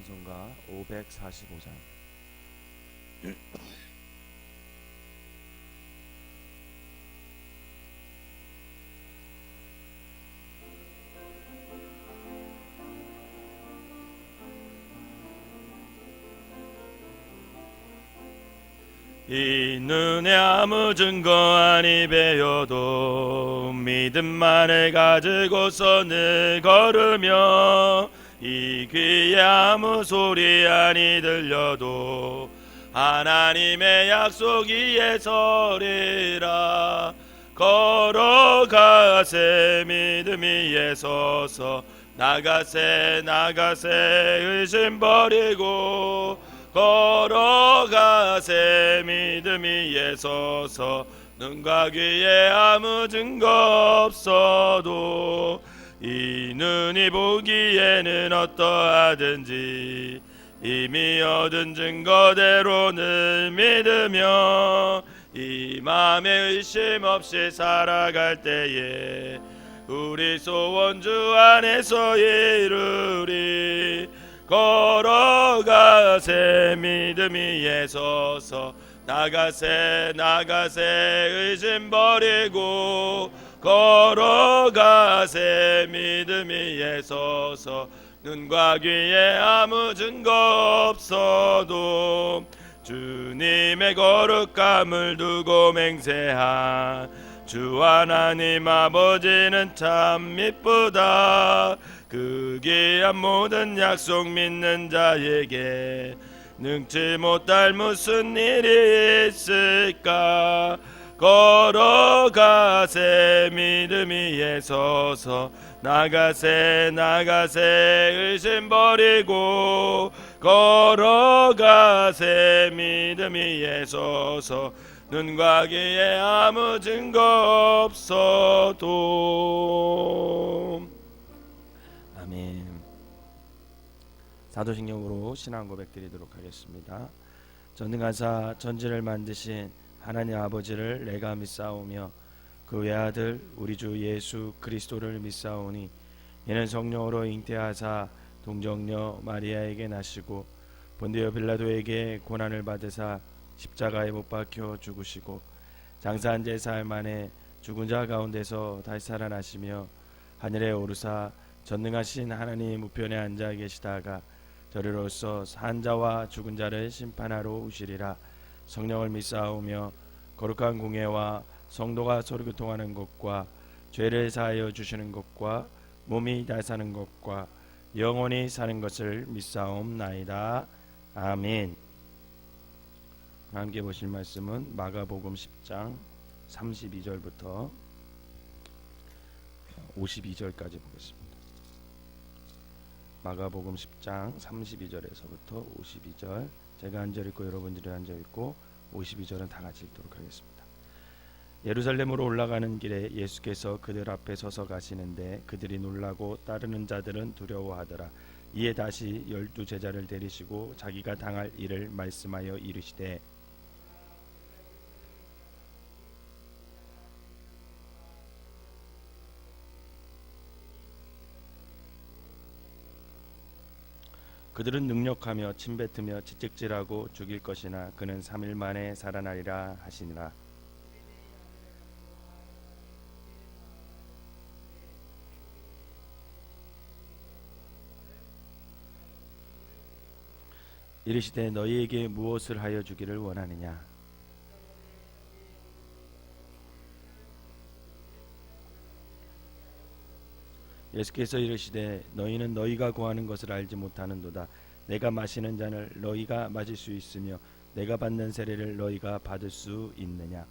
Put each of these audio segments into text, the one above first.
찬송가 545장. 이 눈에 아무 증거 아니 배워도 믿음만을 가지고서 늘 걸으며 이 귀에 아무 소리 아니 들려도 하나님의 약속 위에 서리라. 걸어가세 믿음 위에 서서 나가세 의심 버리고 걸어가세 믿음 위에 서서 눈과 귀에 아무 증거 없어도 이 눈이 보기에는 어떠하든지 이미 얻은 증거대로는 믿으며 이 맘에 의심 없이 살아갈 때에 우리 소원 주 안에서 이루리. 걸어가세 믿음 위에 서서 나가세 의심 버리고 걸어가세 믿음 위에 서서 눈과 귀에 아무 증거 없어도 주님의 거룩함을 두고 맹세한 주 하나님 아버지는 참 미쁘다. 그 귀한 모든 약속 믿는 자에게 능치 못할 무슨 일이 있을까. 걸어가세 믿음 위에 서서 나가세 의심 버리고 걸어가세 믿음 위에 서서 눈과 귀에 아무 증거 없어도. 아멘. 사도신경으로 신앙 고백 드리도록 하겠습니다. 전능하사 전지를 만드신 하나님 아버지를 내가 믿사오며 그 외아들 우리 주 예수 그리스도를 믿사오니 이는 성령으로 잉태하사 동정녀 마리아에게 나시고 본디오 빌라도에게 고난을 받으사 십자가에 못 박혀 죽으시고 장사한 지 사흘 만에 죽은 자 가운데서 다시 살아나시며 하늘에 오르사 전능하신 하나님 우편에 앉아 계시다가 저리로서 산 자와 죽은 자를 심판하러 오시리라. 성령을 믿사오며 거룩한 공예와 성도가 서로 교통하는 것과 죄를 사하여 주시는 것과 몸이 다 사는 것과 영원히 사는 것을 믿사옵나이다. 아멘. 함께 보실 말씀은 마가복음 10장 32절부터 52절까지 보겠습니다. 마가복음 10장 32절에서부터 52절, 제가 한 절 읽고 여러분들이 한 절 읽고 52절은 다 같이 읽도록 하겠습니다. 예루살렘으로 올라가는 길에 예수께서 그들 앞에 서서 가시는데 그들이 놀라고 따르는 자들은 두려워하더라. 이에 다시 12 제자를 데리시고 자기가 당할 일을 말씀하여 이르시되 그들은 능력하며 침뱉으며 채찍질하고 죽일 것이나 그는 3일 만에 살아나리라 하시니라. 이르시되 너희에게 무엇을 하여 주기를 원하느냐. 예수께서 이르시되 너희는 너희가 구하는 것을 알지 못하는도다. 내가 마시는 잔을 너희가 마실 수 있으며 내가 받는 세례를 너희가 받을 수 있느냐.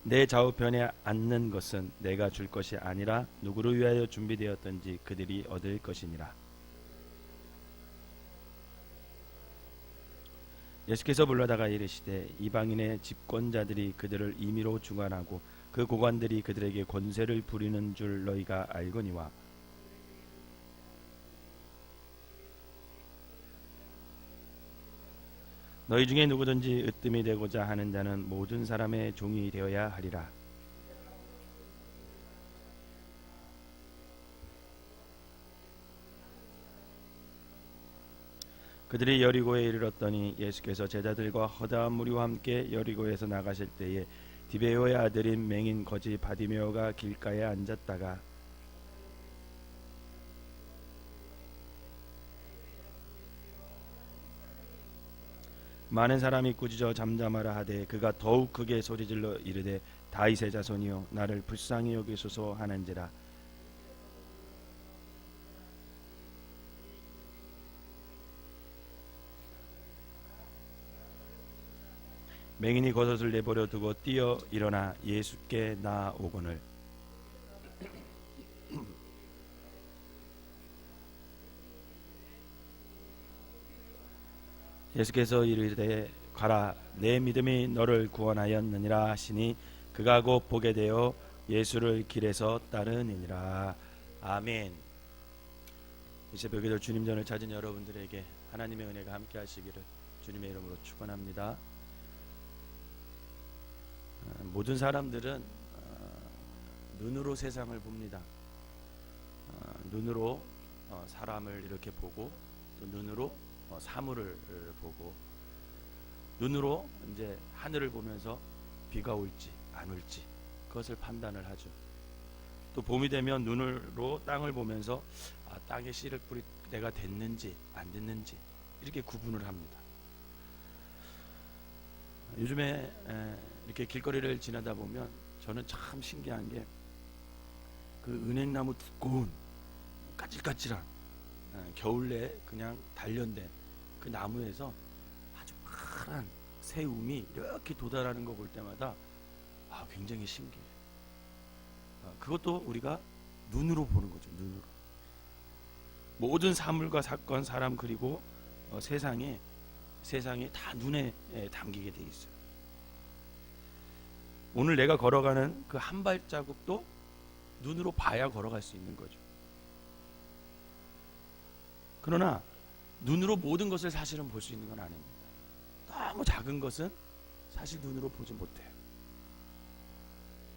내 좌우편에 앉는 것은 내가 줄 것이 아니라 누구를 위하여 준비되었든지 그들이 얻을 것이니라. 예수께서 불러다가 이르시되 이방인의 집권자들이 그들을 임의로 주관하고 그 고관들이 그들에게 권세를 부리는 줄 너희가 알거니와 너희 중에 누구든지 으뜸이 되고자 하는 자는 모든 사람의 종이 되어야 하리라. 그들이 여리고에 이르렀더니 예수께서 제자들과 허다한 무리와 함께 여리고에서 나가실 때에 디베오의 아들인 맹인 거지 바디메오가 길가에 앉았다가 많은 사람이 꾸짖어 잠잠하라 하되 그가 더욱 크게 소리질러 이르되 다윗의 자손이여 나를 불쌍히 여기소서 하는지라. 맹인이 겉옷을 내버려 두고 뛰어 일어나 예수께 나아오거늘 예수께서 이르되 가라 내 믿음이 너를 구원하였느니라 하시니 그가 곧 보게 되어 예수를 길에서 따르니라. 아멘. 이 새벽에도 주님 전을 찾은 여러분들에게 하나님의 은혜가 함께 하시기를 주님의 이름으로 축원합니다. 모든 사람들은 눈으로 세상을 봅니다. 눈으로 사람을 이렇게 보고 또 눈으로 사물을 보고 눈으로 이제 하늘을 보면서 비가 올지 안 올지 그것을 판단을 하죠. 또 봄이 되면 눈으로 땅을 보면서 땅에 씨를 뿌릴 때가 됐는지 안 됐는지 이렇게 구분을 합니다. 요즘에 이렇게 길거리를 지나다 보면 저는 참 신기한 게 그 은행나무 두꺼운 까칠까칠한 겨울에 그냥 단련된 그 나무에서 아주 파란 새움이 이렇게 돋아나는 거 볼 때마다 굉장히 신기해요. 그것도 우리가 눈으로 보는 거죠. 눈으로 모든 사물과 사건, 사람 그리고 세상이 다 눈에 담기게 돼 있어요. 오늘 내가 걸어가는 그 한 발자국도 눈으로 봐야 걸어갈 수 있는 거죠. 그러나 눈으로 모든 것을 사실은 볼 수 있는 건 아닙니다. 너무 작은 것은 사실 눈으로 보지 못해요.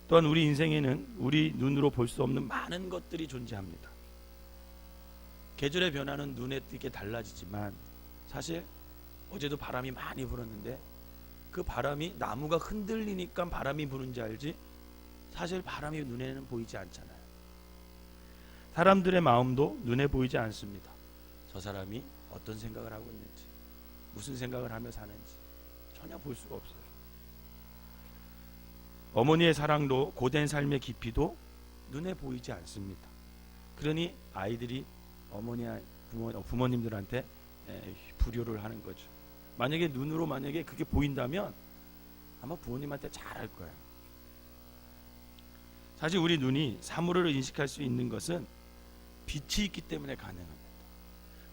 또한 우리 인생에는 우리 눈으로 볼 수 없는 많은 것들이 존재합니다. 계절의 변화는 눈에 띄게 달라지지만 사실 어제도 바람이 많이 불었는데 그 바람이 나무가 흔들리니까 바람이 부는지 알지 사실 바람이 눈에는 보이지 않잖아요. 사람들의 마음도 눈에 보이지 않습니다. 저 사람이 어떤 생각을 하고 있는지 무슨 생각을 하며 사는지 전혀 볼 수가 없어요. 어머니의 사랑도 고된 삶의 깊이도 눈에 보이지 않습니다. 그러니 아이들이 부모님들한테 불효를 하는 거죠. 만약에 눈으로 그게 보인다면 아마 부모님한테 잘할 거예요. 사실 우리 눈이 사물을 인식할 수 있는 것은 빛이 있기 때문에 가능합니다.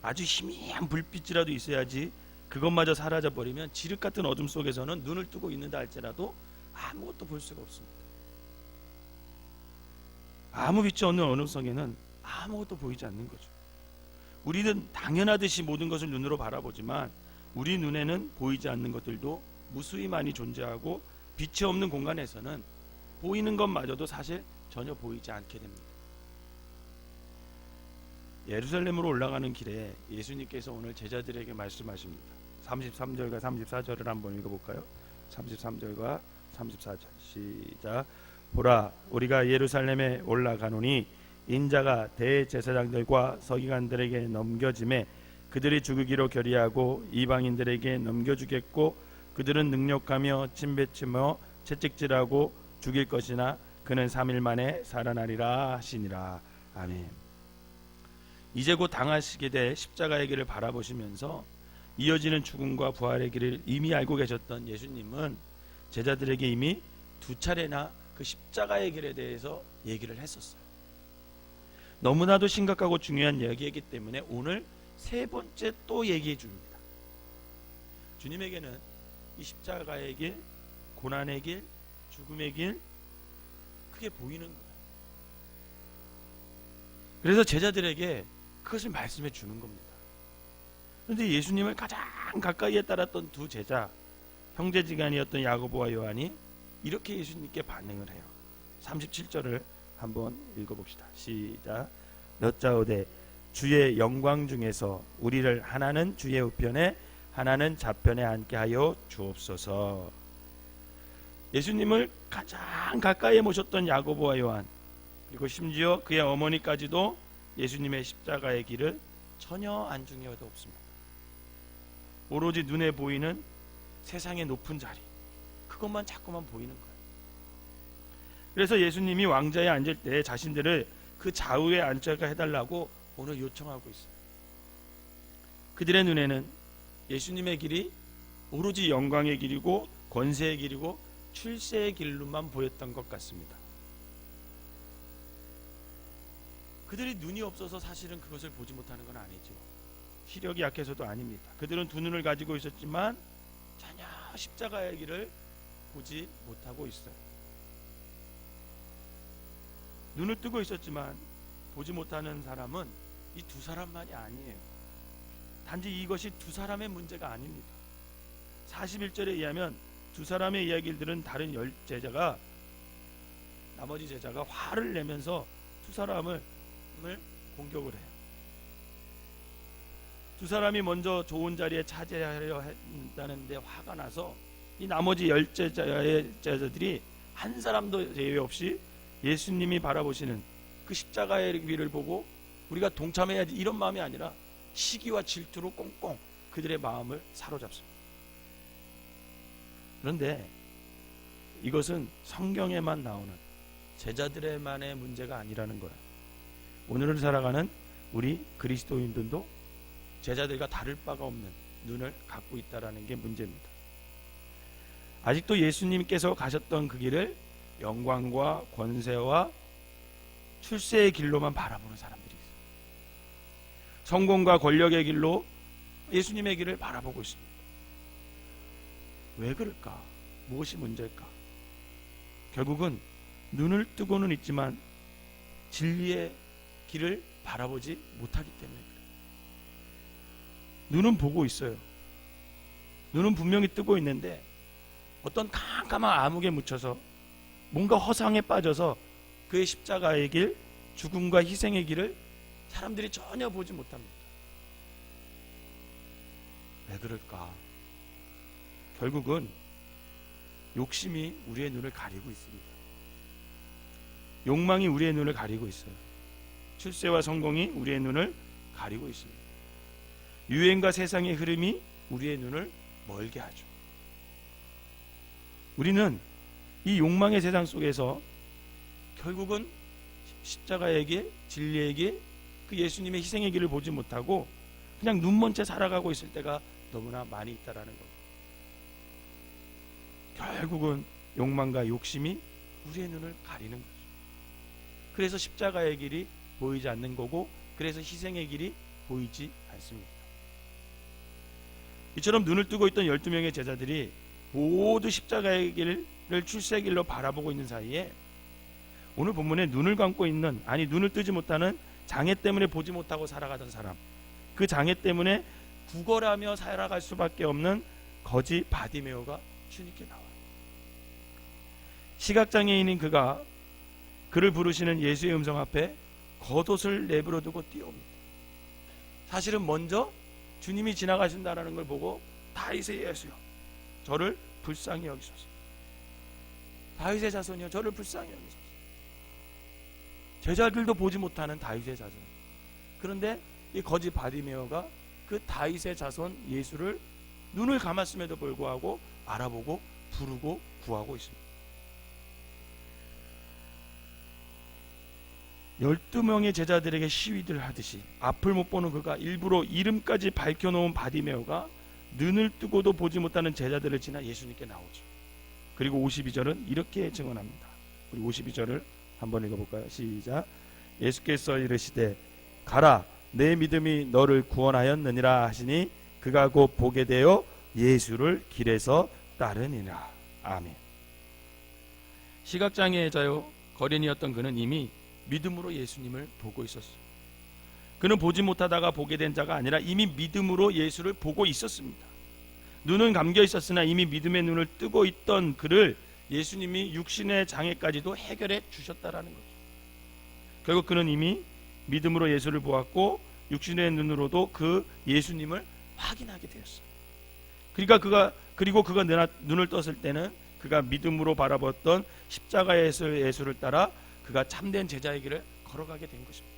아주 희미한 불빛이라도 있어야지 그것마저 사라져 버리면 지륵 같은 어둠 속에서는 눈을 뜨고 있는다 할지라도 아무것도 볼 수가 없습니다. 아무 빛이 없는 어둠 속에는 아무것도 보이지 않는 거죠. 우리는 당연하듯이 모든 것을 눈으로 바라보지만 우리 눈에는 보이지 않는 것들도 무수히 많이 존재하고 빛이 없는 공간에서는 보이는 것마저도 사실 전혀 보이지 않게 됩니다. 예루살렘으로 올라가는 길에 예수님께서 오늘 제자들에게 말씀하십니다. 33절과 34절을 한번 읽어볼까요? 33절과 34절 시작. 보라 우리가 예루살렘에 올라가노니 인자가 대제사장들과 서기관들에게 넘겨짐에 그들이 죽이기로 결의하고 이방인들에게 넘겨주겠고 그들은 능력하며 침뱉으며 채찍질하고 죽일 것이나 그는 3일 만에 살아나리라 하시니라. 아멘. 이제 곧 당하시게 될 십자가의 길을 바라보시면서 이어지는 죽음과 부활의 길을 이미 알고 계셨던 예수님은 제자들에게 이미 2차례나 그 십자가의 길에 대해서 얘기를 했었어요. 너무나도 심각하고 중요한 이야기이기 때문에 오늘 3번째 또 얘기해 줍니다. 주님에게는 이 십자가의 길, 고난의 길, 죽음의 길 그게 보이는 거예요. 그래서 제자들에게 그것을 말씀해 주는 겁니다. 그런데 예수님을 가장 가까이에 따랐던 두 제자, 형제지간이었던 야고보와 요한이 이렇게 예수님께 반응을 해요. 37절을 한번 읽어봅시다. 시작. 여짜오되 주의 영광 중에서 우리를 하나는 주의 우편에 하나는 좌편에 앉게 하여 주옵소서. 예수님을 가장 가까이에 모셨던 야고보와 요한, 그리고 심지어 그의 어머니까지도 예수님의 십자가의 길을 전혀 안중에도 없습니다. 오로지 눈에 보이는 세상의 높은 자리, 그것만 자꾸만 보이는 거예요. 그래서 예수님이 왕좌에 앉을 때 자신들을 그 좌우에 앉게 해달라고 오늘 요청하고 있어요. 그들의 눈에는 예수님의 길이 오로지 영광의 길이고 권세의 길이고 출세의 길로만 보였던 것 같습니다. 그들이 눈이 없어서 사실은 그것을 보지 못하는 건 아니죠. 시력이 약해서도 아닙니다. 그들은 두 눈을 가지고 있었지만 전혀 십자가의 길을 보지 못하고 있어요. 눈을 뜨고 있었지만 보지 못하는 사람은 이 두 사람만이 아니에요. 단지 이것이 두 사람의 문제가 아닙니다. 41절에 의하면 두 사람의 이야기를 들은 다른 나머지 제자가 화를 내면서 두 사람을 공격을 해요. 두 사람이 먼저 좋은 자리에 차지하려 한다는데 화가 나서 이 나머지 10제자들이 한 사람도 제외 없이 예수님이 바라보시는 그 십자가의 길을 보고 우리가 동참해야지 이런 마음이 아니라 시기와 질투로 꽁꽁 그들의 마음을 사로잡습니다. 그런데 이것은 성경에만 나오는 제자들만의 문제가 아니라는 거예요. 오늘을 살아가는 우리 그리스도인들도 제자들과 다를 바가 없는 눈을 갖고 있다는 게 문제입니다. 아직도 예수님께서 가셨던 그 길을 영광과 권세와 출세의 길로만 바라보는 사람들이 있어요. 성공과 권력의 길로 예수님의 길을 바라보고 있습니다. 왜 그럴까? 무엇이 문제일까? 결국은 눈을 뜨고는 있지만 진리의 길을 바라보지 못하기 때문에 그래요. 눈은 보고 있어요. 눈은 분명히 뜨고 있는데 어떤 깜깜한 암흑에 묻혀서 뭔가 허상에 빠져서 그의 십자가의 길, 죽음과 희생의 길을 사람들이 전혀 보지 못합니다. 왜 그럴까? 결국은 욕심이 우리의 눈을 가리고 있습니다. 욕망이 우리의 눈을 가리고 있어요. 출세와 성공이 우리의 눈을 가리고 있습니다. 유행과 세상의 흐름이 우리의 눈을 멀게 하죠. 우리는 이 욕망의 세상 속에서 결국은 십자가의 길, 진리의 길, 그 예수님의 희생의 길을 보지 못하고 그냥 눈먼 채 살아가고 있을 때가 너무나 많이 있다라는 겁니다. 결국은 욕망과 욕심이 우리의 눈을 가리는 거죠. 그래서 십자가의 길이 보이지 않는 거고, 그래서 희생의 길이 보이지 않습니다. 이처럼 눈을 뜨고 있던 12명의 제자들이 모두 십자가의 길을 출세의 길로 바라보고 있는 사이에 오늘 본문에 눈을 감고 있는, 아니 눈을 뜨지 못하는 장애 때문에 보지 못하고 살아가던 사람, 그 장애 때문에 구걸하며 살아갈 수밖에 없는 거지 바디메오가 주님께 나와요. 시각장애인인 그가 그를 부르시는 예수의 음성 앞에 겉옷을 내버려 두고 뛰어옵니다. 사실은 먼저 주님이 지나가신다는 걸 보고 다윗의 예수여 저를 불쌍히 여기소서, 다윗의 자손이여 저를 불쌍히 여기소서. 제자들도 보지 못하는 다윗의 자손. 그런데 이 거지 바디메오가 그 다윗의 자손 예수를 눈을 감았음에도 불구하고 알아보고 부르고 구하고 있습니다. 12명의 제자들에게 시위들 하듯이 앞을 못 보는 그가 일부러 이름까지 밝혀놓은 바디메오가 눈을 뜨고도 보지 못하는 제자들을 지나 예수님께 나오죠. 그리고 52절은 이렇게 증언합니다. 우리 52절을 한번 읽어볼까요? 시작. 예수께서 이르시되 가라 내 믿음이 너를 구원하였느니라 하시니 그가 곧 보게 되어 예수를 길에서 따르니라. 아멘. 시각장애자요 거린이었던 그는 이미 믿음으로 예수님을 보고 있었어요. 그는 보지 못하다가 보게 된 자가 아니라 이미 믿음으로 예수를 보고 있었습니다. 눈은 감겨 있었으나 이미 믿음의 눈을 뜨고 있던 그를 예수님이 육신의 장애까지도 해결해 주셨다라는 거죠. 결국 그는 이미 믿음으로 예수를 보았고 육신의 눈으로도 그 예수님을 확인하게 되었어요. 그리고 그가 눈을 떴을 때는 그가 믿음으로 바라봤던 십자가에서 예수를 따라 그가 참된 제자의 길을 걸어가게 된 것입니다.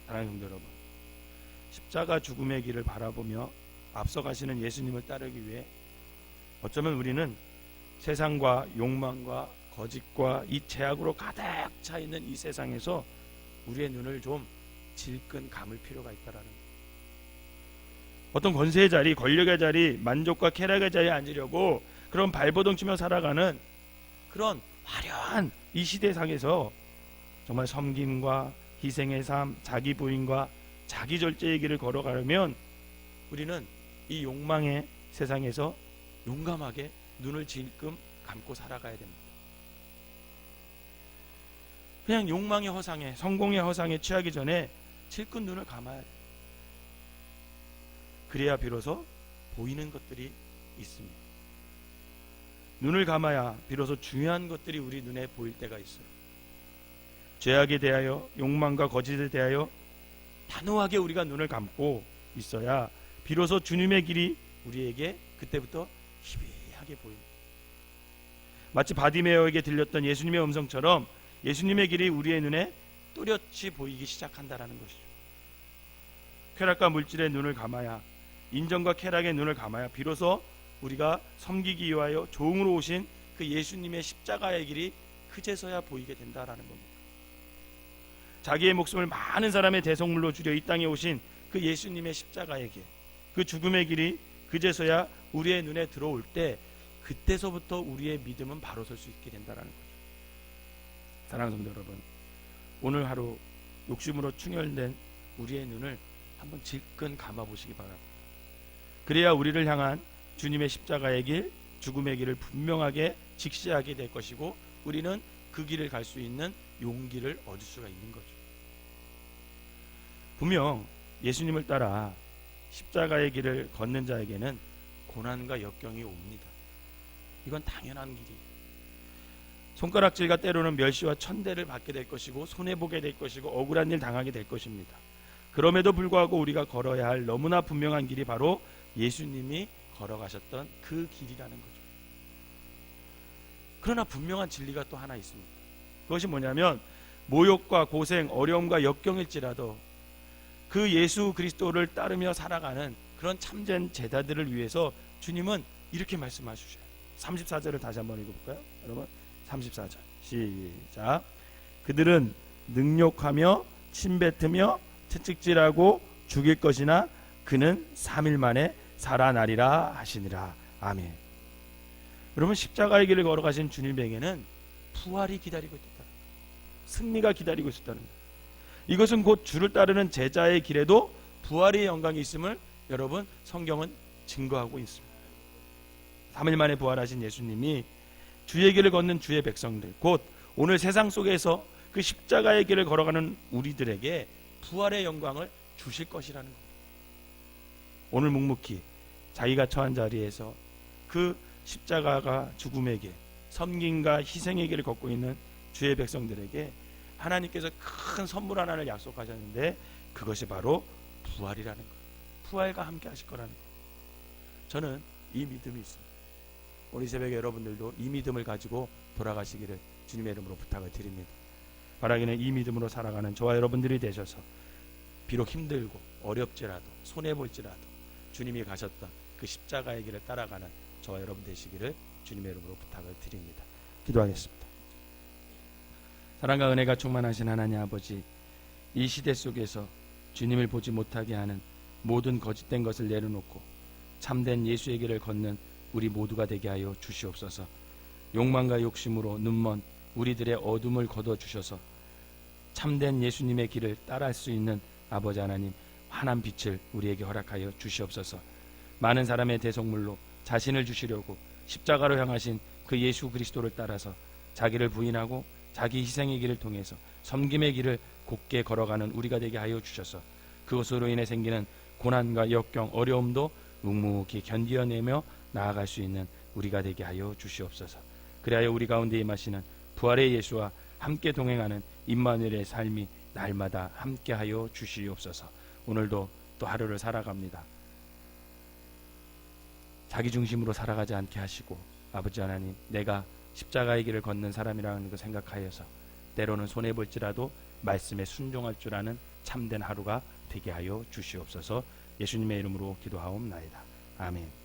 사랑하는 성도 여러분, 십자가 죽음의 길을 바라보며 앞서가시는 예수님을 따르기 위해 어쩌면 우리는 세상과 욕망과 거짓과 이 죄악으로 가득 차 있는 이 세상에서 우리의 눈을 좀 질끈 감을 필요가 있다라는 거예요. 어떤 권세의 자리, 권력의 자리, 만족과 쾌락의 자리에 앉으려고 그런 발버둥 치며 살아가는 그런 화려한 이 시대상에서 정말 섬김과 희생의 삶, 자기 부인과 자기 절제의 길을 걸어가려면 우리는 이 욕망의 세상에서 용감하게 눈을 질끔 감고 살아가야 됩니다. 그냥 욕망의 허상에, 성공의 허상에 취하기 전에 질끈 눈을 감아야 돼요. 그래야 비로소 보이는 것들이 있습니다. 눈을 감아야 비로소 중요한 것들이 우리 눈에 보일 때가 있어요. 죄악에 대하여, 욕망과 거짓에 대하여 단호하게 우리가 눈을 감고 있어야 비로소 주님의 길이 우리에게 그때부터 희비하게 보입니다. 마치 바디메어에게 들렸던 예수님의 음성처럼 예수님의 길이 우리의 눈에 또렷이 보이기 시작한다라는 것이죠. 쾌락과 물질의 눈을 감아야, 인정과 쾌락의 눈을 감아야 비로소 우리가 섬기기 위하여 종으로 오신 그 예수님의 십자가의 길이 그제서야 보이게 된다라는 겁니다. 자기의 목숨을 많은 사람의 대속물로 주려 이 땅에 오신 그 예수님의 십자가의 길, 그 죽음의 길이 그제서야 우리의 눈에 들어올 때 그때서부터 우리의 믿음은 바로 설 수 있게 된다라는 거죠. 사랑하는 성도 여러분, 오늘 하루 욕심으로 충혈된 우리의 눈을 한번 질끈 감아보시기 바랍니다. 그래야 우리를 향한 주님의 십자가의 길, 죽음의 길을 분명하게 직시하게 될 것이고 우리는 그 길을 갈 수 있는 용기를 얻을 수가 있는 거죠. 분명 예수님을 따라 십자가의 길을 걷는 자에게는 고난과 역경이 옵니다. 이건 당연한 길이에요. 손가락질과 때로는 멸시와 천대를 받게 될 것이고 손해보게 될 것이고 억울한 일 당하게 될 것입니다. 그럼에도 불구하고 우리가 걸어야 할 너무나 분명한 길이 바로 예수님이 걸어가셨던 그 길이라는 거죠. 그러나 분명한 진리가 또 하나 있습니다. 그것이 뭐냐면 모욕과 고생, 어려움과 역경일지라도 그 예수 그리스도를 따르며 살아가는 그런 참된 제자들을 위해서 주님은 이렇게 말씀하시죠. 34절을 다시 한번 읽어볼까요? 여러분 34절 시작. 그들은 능욕하며 침뱉으며 채찍질하고 죽일 것이나 그는 3일 만에 살아나리라 하시니라. 아멘. 여러분 십자가의 길을 걸어가신 주님에게는 부활이 기다리고 있었다. 승리가 기다리고 있었다는 거예요. 이것은 곧 주를 따르는 제자의 길에도 부활의 영광이 있음을 여러분 성경은 증거하고 있습니다. 3일 만에 부활하신 예수님이 주의 길을 걷는 주의 백성들, 곧 오늘 세상 속에서 그 십자가의 길을 걸어가는 우리들에게 부활의 영광을 주실 것이라는 겁니다. 오늘 묵묵히 자기가 처한 자리에서 그 십자가가 죽음의 길, 섬김과 희생의 길을 걷고 있는 주의 백성들에게 하나님께서 큰 선물 하나를 약속하셨는데 그것이 바로 부활이라는 거예요. 부활과 함께 하실 거라는 거예요. 저는 이 믿음이 있습니다. 오늘 새벽에 여러분들도 이 믿음을 가지고 돌아가시기를 주님의 이름으로 부탁을 드립니다. 바라기는 이 믿음으로 살아가는 저와 여러분들이 되셔서 비록 힘들고 어렵지라도 손해볼지라도 주님이 가셨던 그 십자가의 길을 따라가는 저와 여러분 되시기를 주님의 이름으로 부탁을 드립니다. 기도하겠습니다. 사랑과 은혜가 충만하신 하나님 아버지, 이 시대 속에서 주님을 보지 못하게 하는 모든 거짓된 것을 내려놓고 참된 예수의 길을 걷는 우리 모두가 되게 하여 주시옵소서. 욕망과 욕심으로 눈먼 우리들의 어둠을 거둬주셔서 참된 예수님의 길을 따라할 수 있는 아버지 하나님 환한 빛을 우리에게 허락하여 주시옵소서. 많은 사람의 대속물로 자신을 주시려고 십자가로 향하신 그 예수 그리스도를 따라서 자기를 부인하고 자기 희생의 길을 통해서 섬김의 길을 곧게 걸어가는 우리가 되게 하여 주셔서 그것으로 인해 생기는 고난과 역경, 어려움도 묵묵히 견디어내며 나아갈 수 있는 우리가 되게 하여 주시옵소서. 그리하여 우리 가운데 임하시는 부활의 예수와 함께 동행하는 임마누엘의 삶이 날마다 함께하여 주시옵소서. 오늘도 또 하루를 살아갑니다. 자기 중심으로 살아가지 않게 하시고 아버지 하나님, 내가 십자가의 길을 걷는 사람이라는 걸 생각하여서 때로는 손해볼지라도 말씀에 순종할 줄 아는 참된 하루가 되게 하여 주시옵소서. 예수님의 이름으로 기도하옵나이다. 아멘.